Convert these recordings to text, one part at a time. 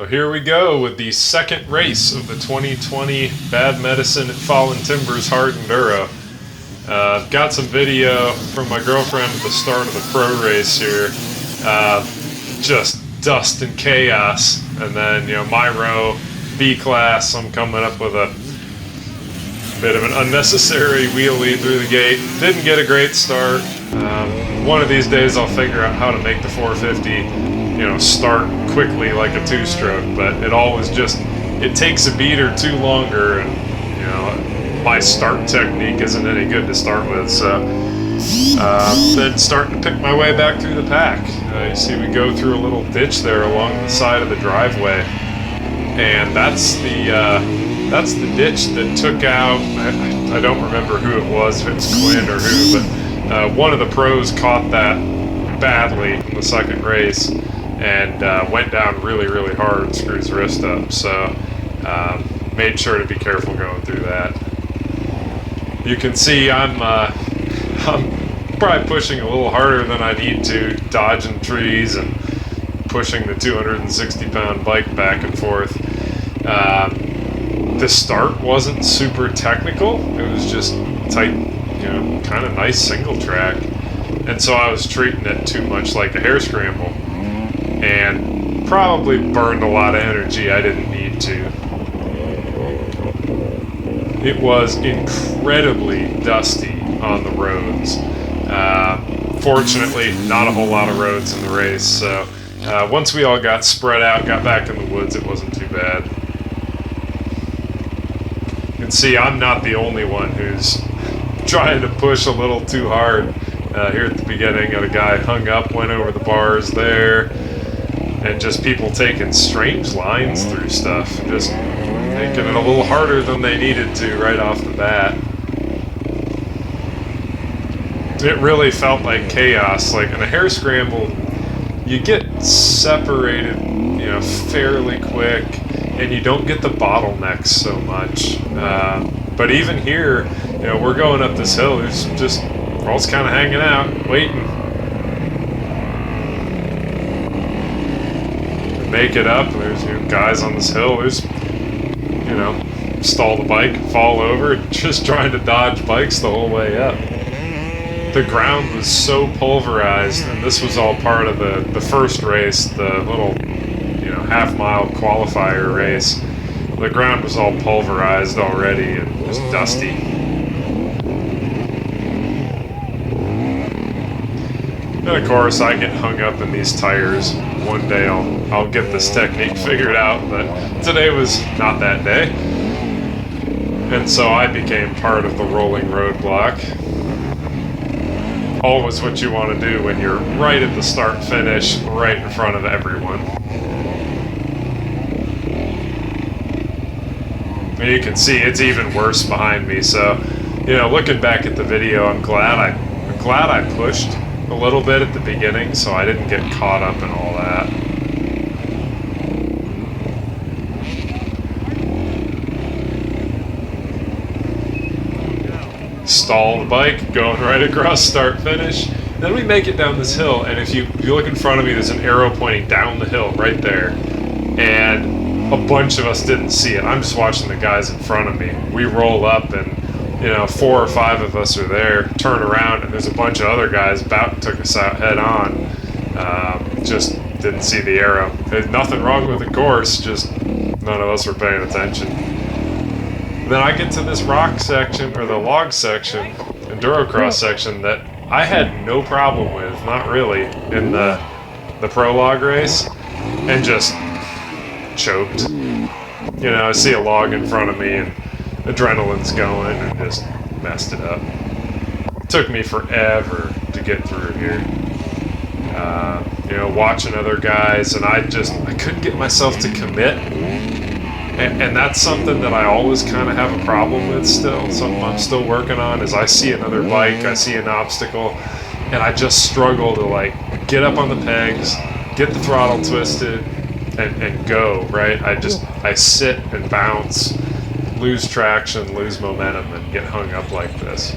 So here we go with the second race of the 2020 Bad Medicine at Fallen Timbers Hard Enduro. I've got some video from my girlfriend at the start of the pro race here. Just dust and chaos. And then, my row, B class, I'm coming up with a bit of an unnecessary wheelie through the gate. Didn't get a great start. One of these days I'll figure out how to make the 450 start quickly like a two-stroke, but it takes a beat or two longer, and my start technique isn't any good to start with, so then starting to pick my way back through the pack. You see we go through a little ditch there along the side of the driveway, and that's the ditch that took out, I don't remember who it was, if it was Quinn or who, but one of the pros caught that badly in the second race and went down really, really hard and screwed his wrist up. So made sure to be careful going through that. You can see I'm probably pushing a little harder than I need to, dodging trees and pushing the 260-pound bike back and forth. The start wasn't super technical. It was just tight, kind of nice single track. And so I was treating it too much like a hare scramble and probably burned a lot of energy I didn't need to. It was incredibly dusty on the roads. Fortunately, not a whole lot of roads in the race, so once we all got spread out, got back in the woods, it wasn't too bad. You can see I'm not the only one who's trying to push a little too hard. Here at the beginning, got a guy hung up, went over the bars there, and just people taking strange lines through stuff, just making it a little harder than they needed to right off the bat. It really felt like chaos. Like in a hare scramble, you get separated, fairly quick, and you don't get the bottlenecks so much. But even here, we're going up this hill. There's just we're all kind of hanging out, waiting. Make it up. There's guys on this hill. There's stall the bike, fall over, just trying to dodge bikes the whole way up. The ground was so pulverized, and this was all part of the first race, the little half-mile qualifier race. The ground was all pulverized already and just dusty. And of course, I get hung up in these tires. One day I'll get this technique figured out, but today was not that day. And so I became part of the rolling roadblock. Always what you want to do when you're right at the start-finish, right in front of everyone. And you can see it's even worse behind me, so, looking back at the video, I'm glad I pushed a little bit at the beginning, so I didn't get caught up in all that. Stall the bike, going right across start finish. Then we make it down this hill, and if you look in front of me, there's an arrow pointing down the hill right there. And a bunch of us didn't see it. I'm just watching the guys in front of me. We roll up and 4 or 5 of us are there, turn around, and there's a bunch of other guys about took us out head on. Just didn't see the arrow. There's nothing wrong with the course, just none of us were paying attention. Then I get to this rock section, or the log section, enduro cross section, that I had no problem with, not really, in the prologue race, and just choked. I see a log in front of me, and adrenaline's going, and just messed it up. It took me forever to get through here. Watching other guys, and I couldn't get myself to commit. And that's something that I always kind of have a problem with still, something I'm still working on, is I see another bike, I see an obstacle, and I just struggle to get up on the pegs, get the throttle twisted, and go, right? I sit and bounce, lose traction, lose momentum, and get hung up like this.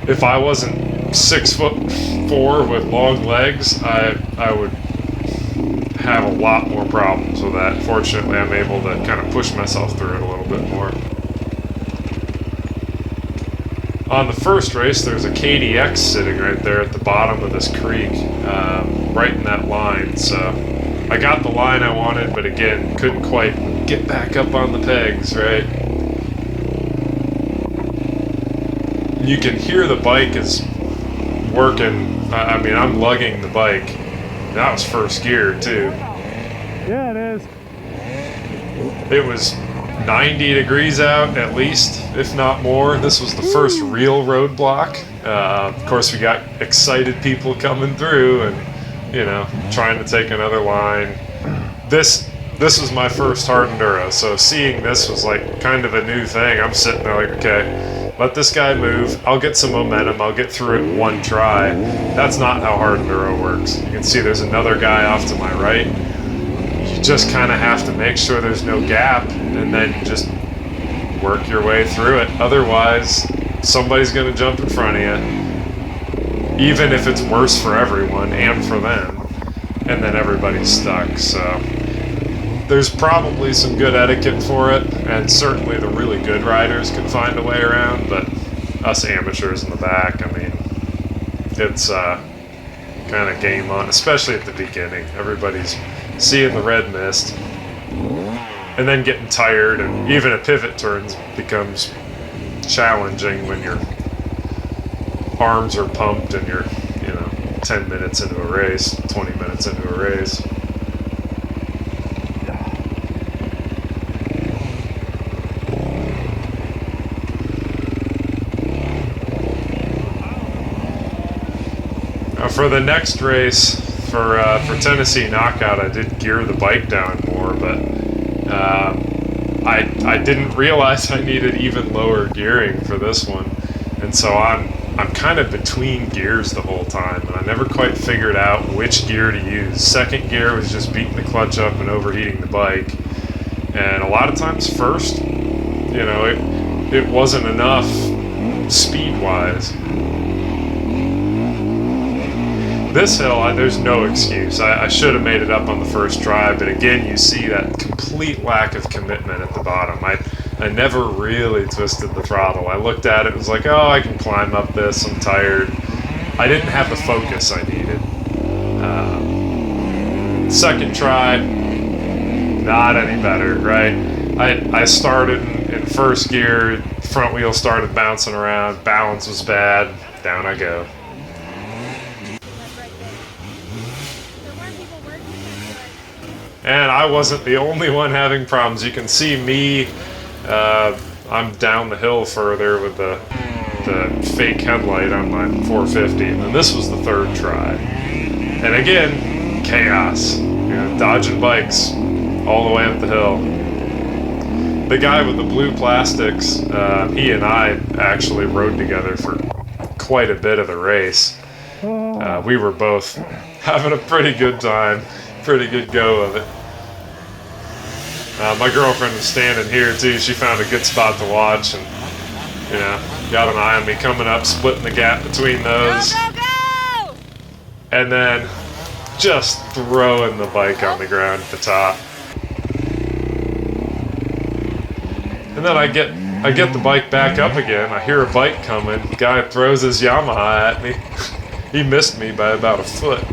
If I wasn't 6'4" with long legs, I would have a lot more problems with that. Fortunately, I'm able to kind of push myself through it a little bit more. On the first race, there's a KDX sitting right there at the bottom of this creek, right in that line. So I got the line I wanted, but again, couldn't quite get back up on the pegs, right? You can hear the bike is working. I mean, I'm lugging the bike. That was first gear, too. Yeah, it is. It was 90 degrees out, at least, if not more. This was the first real roadblock. Of course, we got excited people coming through and, you know, trying to take another line. This was my first hard enduro, so seeing this was like kind of a new thing. I'm sitting there like, okay, let this guy move. I'll get some momentum. I'll get through it in one try. That's not how hard enduro works. You can see there's another guy off to my right. You just kind of have to make sure there's no gap and then just work your way through it. Otherwise, somebody's going to jump in front of you, even if it's worse for everyone and for them, and then everybody's stuck. So there's probably some good etiquette for it, and certainly the really good riders can find a way around, but us amateurs in the back, I mean, it's kind of game on, especially at the beginning. Everybody's seeing the red mist and then getting tired, and even a pivot turns becomes challenging when your arms are pumped and you're, 10 minutes into a race, 20 minutes into a race. For the next race, for Tennessee Knockout, I did gear the bike down more, but I didn't realize I needed even lower gearing for this one, and so I'm kind of between gears the whole time, and I never quite figured out which gear to use. Second gear was just beating the clutch up and overheating the bike, and a lot of times first, it wasn't enough speed-wise. This hill, there's no excuse. I should have made it up on the first try, but again, you see that complete lack of commitment at the bottom. I never really twisted the throttle. I looked at it and was like, oh, I can climb up this, I'm tired. I didn't have the focus I needed. Second try, not any better, right? I started in first gear, front wheel started bouncing around, balance was bad, down I go. And I wasn't the only one having problems. You can see me, I'm down the hill further with the fake headlight on my 450, and then this was the third try. And again, chaos. Dodging bikes all the way up the hill. The guy with the blue plastics, he and I actually rode together for quite a bit of the race. We were both having a pretty good time. Pretty good go of it. My girlfriend was standing here too. She found a good spot to watch, and got an eye on me coming up, splitting the gap between those. Go, go, go! And then just throwing the bike on the ground at the top. And then I get the bike back up again. I hear a bike coming. The guy throws his Yamaha at me. He missed me by about a foot.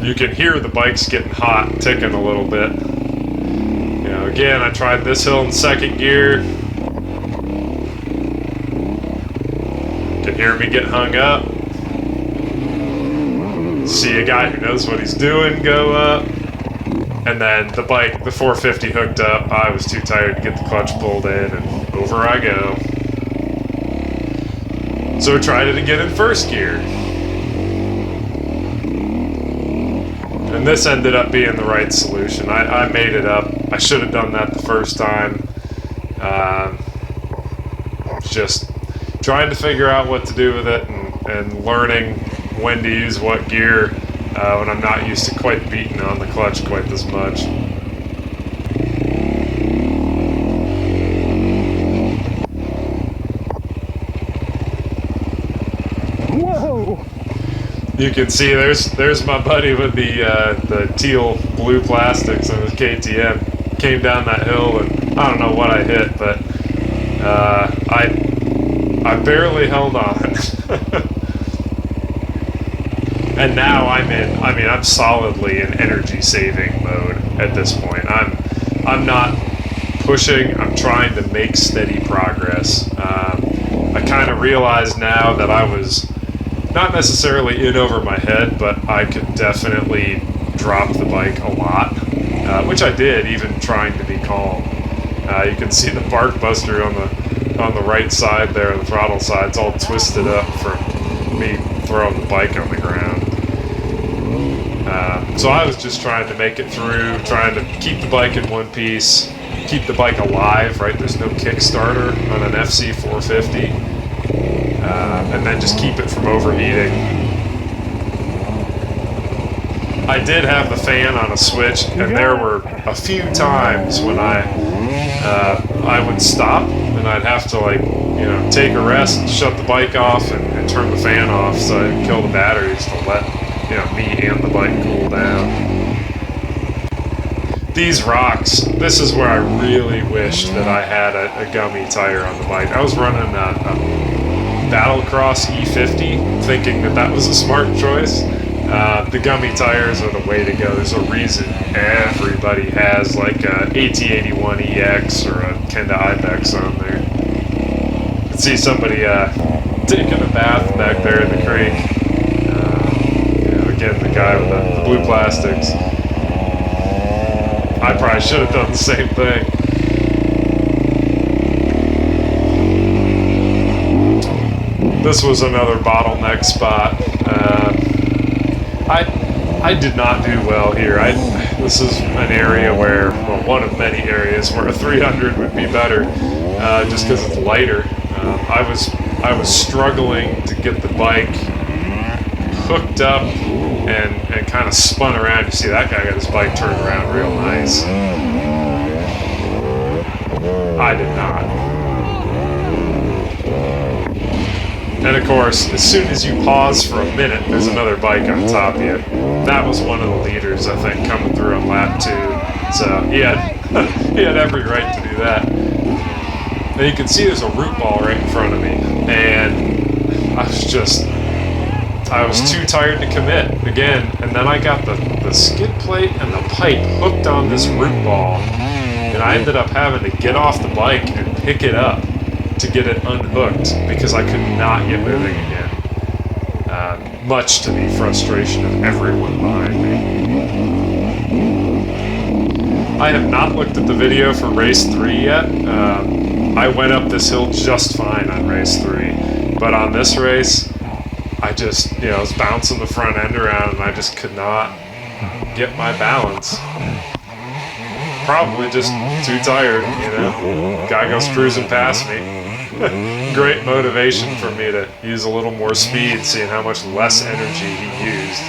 You can hear the bike's getting hot, ticking a little bit. Again, I tried this hill in second gear. You can hear me get hung up. See a guy who knows what he's doing go up. And then the bike, the 450 hooked up. I was too tired to get the clutch pulled in, and over I go. So I tried it again in first gear. And this ended up being the right solution. I made it up. I should have done that the first time. Just trying to figure out what to do with it, and learning when to use what gear when I'm not used to quite beating on the clutch quite this much. Whoa! You can see there's my buddy with the teal blue plastics on his KTM. Came down that hill and I don't know what I hit, but I barely held on it. And now I'm solidly in energy saving mode at this point. I'm not pushing, I'm trying to make steady progress. I kind of realize now that I was not necessarily in over my head, but I could definitely drop the bike a lot, which I did, even trying to be calm. You can see the bark buster on the right side there, the throttle side's all twisted up from me throwing the bike on the ground. So I was just trying to make it through, trying to keep the bike in one piece, keep the bike alive, right? There's no Kickstarter on an FC 450. And then just keep it from overheating. I did have the fan on a switch, and there were a few times when I would stop, and I'd have to take a rest, shut the bike off, and turn the fan off so I'd kill the batteries to let me and the bike cool down. These rocks, this is where I really wished that I had a gummy tire on the bike. I was running a Battlecross E50, thinking that was a smart choice. The gummy tires are the way to go. There's a reason everybody has like a AT81EX or a Kenda Ibex on there. You can see somebody taking a bath back there in the creek. Again, the guy with the blue plastics. I probably should have done the same thing. This was another bottleneck spot. I did not do well here. This is an area where, well, one of many areas where a 300 would be better, just because it's lighter. I was struggling to get the bike hooked up and kind of spun around. You see that guy got his bike turned around real nice. I did not. And of course, as soon as you pause for a minute, there's another bike on top of you. That was one of the leaders, I think, coming through on lap 2. So he had every right to do that. And you can see there's a root ball right in front of me. And I was too tired to commit again. And then I got the skid plate and the pipe hooked on this root ball. And I ended up having to get off the bike and pick it up to get it unhooked because I could not get moving again. Much to the frustration of everyone behind me. I have not looked at the video for race 3 yet. I went up this hill just fine on race 3, but on this race, I just, was bouncing the front end around and I just could not get my balance. Probably just too tired, Guy goes cruising past me. Great motivation for me to use a little more speed, seeing how much less energy he used.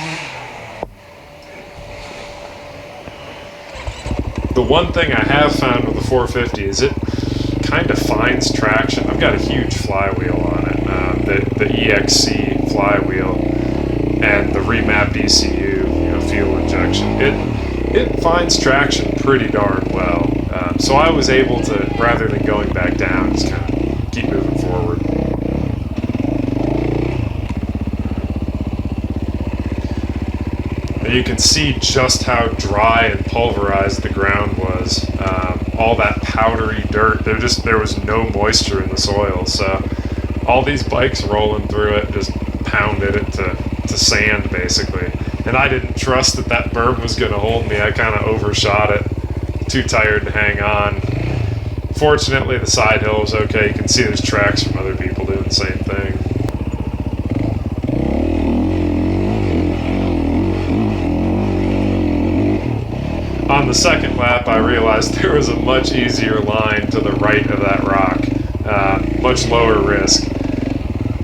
The one thing I have found with the 450 is it kind of finds traction. I've got a huge flywheel on it, the EXC flywheel, and the remapped ECU, fuel injection. It finds traction pretty darn well. So I was able to, rather than going back down, just kind of keep moving forward. Now you can see just how dry and pulverized the ground was. All that powdery dirt, there was no moisture in the soil, so all these bikes rolling through it just pounded it to sand, basically. And I didn't trust that berm was going to hold me. I kind of overshot it. Too tired to hang on. Fortunately, the side hill was okay. You can see there's tracks from other people doing the same thing. On the second lap, I realized there was a much easier line to the right of that rock. Much lower risk.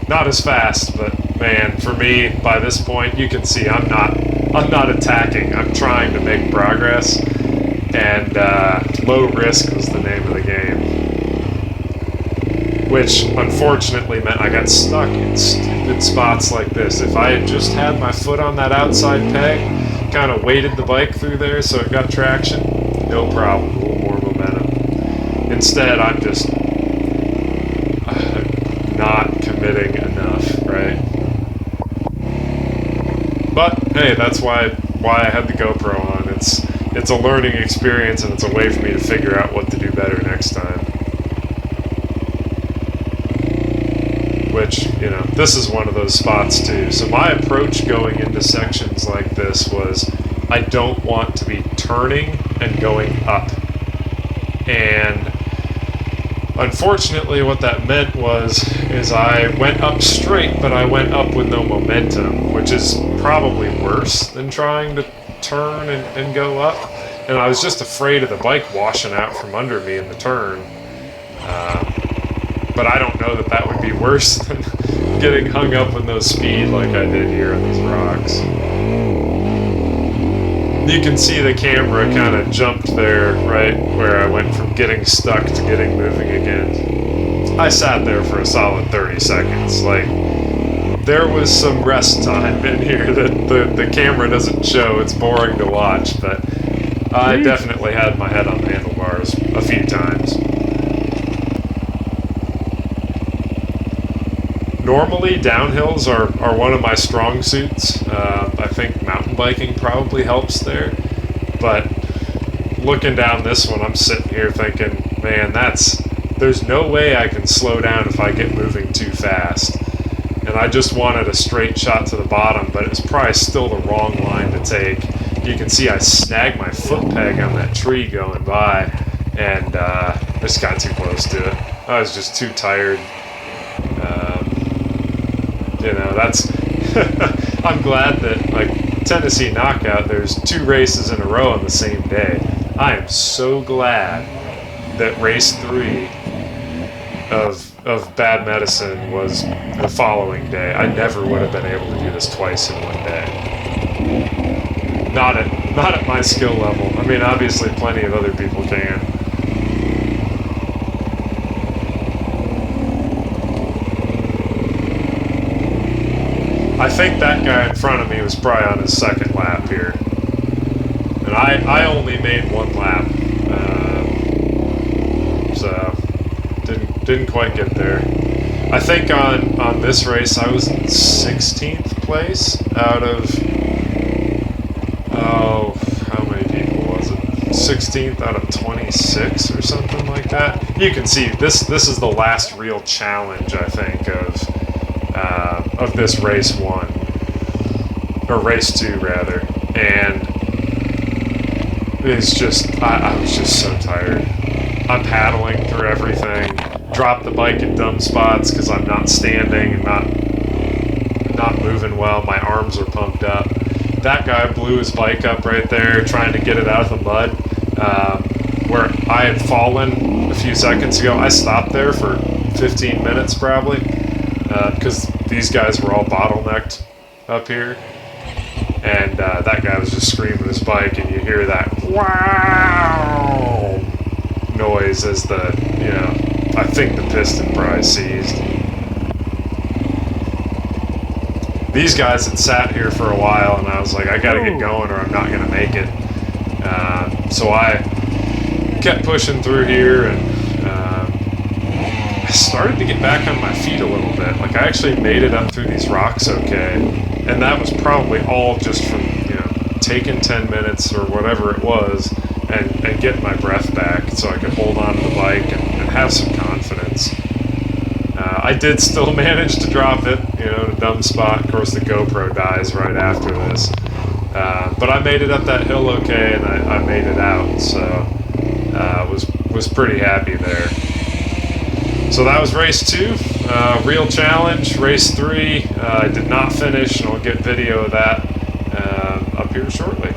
Not as fast, but man, for me, by this point, you can see I'm not attacking. I'm trying to make progress, and low risk was the name of the game. which unfortunately meant I got stuck in stupid spots like this. If I had just had my foot on that outside peg, kind of weighted the bike through there so it got traction, no problem, a little more momentum. Instead, I'm just not committing enough, right? But hey, that's why I had the GoPro on. It's a learning experience, and it's a way for me to figure out what to do better next time. Which, you know, this is one of those spots too. So my approach going into sections like this was, I don't want to be turning and going up. And unfortunately what that meant is I went up straight, but I went up with no momentum, which is probably worse than trying to turn and go up. And I was just afraid of the bike washing out from under me in the turn. But I don't know that would be worse than getting hung up with no speed like I did here on these rocks. You can see the camera kind of jumped there, right where I went from getting stuck to getting moving again. I sat there for a solid 30 seconds. Like, there was some rest time in here that the camera doesn't show. It's boring to watch, but I definitely had my head on the handlebars a few times. Normally, downhills are one of my strong suits. I think mountain biking probably helps there. But looking down this one, I'm sitting here thinking, man, there's no way I can slow down if I get moving too fast. And I just wanted a straight shot to the bottom, but it was probably still the wrong line to take. You can see I snagged my foot peg on that tree going by, and just got too close to it. I was just too tired. You know, that's I'm glad that, like, Tennessee Knockout, there's 2 races in a row on the same day. I am so glad that race 3 of Bad Medicine was the following day. I never would have been able to do this twice in one day. Not at my skill level. I mean, obviously plenty of other people can. I think that guy in front of me was probably on his second lap here. And I only made 1 lap. So didn't quite get there. I think on this race I was in 16th place out of, oh, how many people was it? 16th out of 26 or something like that. You can see this is the last real challenge, I think, of this race 1, or race 2 rather, and it's just, I was just so tired. I'm paddling through everything, drop the bike in dumb spots because I'm not standing and not moving well, my arms are pumped up. That guy blew his bike up right there trying to get it out of the mud, where I had fallen a few seconds ago. I stopped there for 15 minutes probably, because these guys were all bottlenecked up here, and that guy was just screaming his bike, and you hear that wow noise as the, you know, I think the piston probably seized. These guys had sat here for a while, and I was like, I gotta get going or I'm not gonna make it. So I kept pushing through here, and I started to get back on my feet a little bit. Like, I actually made it up through these rocks okay, and that was probably all just from, you know, taking 10 minutes or whatever it was, and getting my breath back so I could hold on to the bike and have some confidence. I did still manage to drop it, you know, in a dumb spot. Of course, the GoPro dies right after this. But I made it up that hill okay, and I made it out, so was pretty happy there. So that was race 2, real challenge. Race 3, I did not finish, and I'll get video of that up here shortly.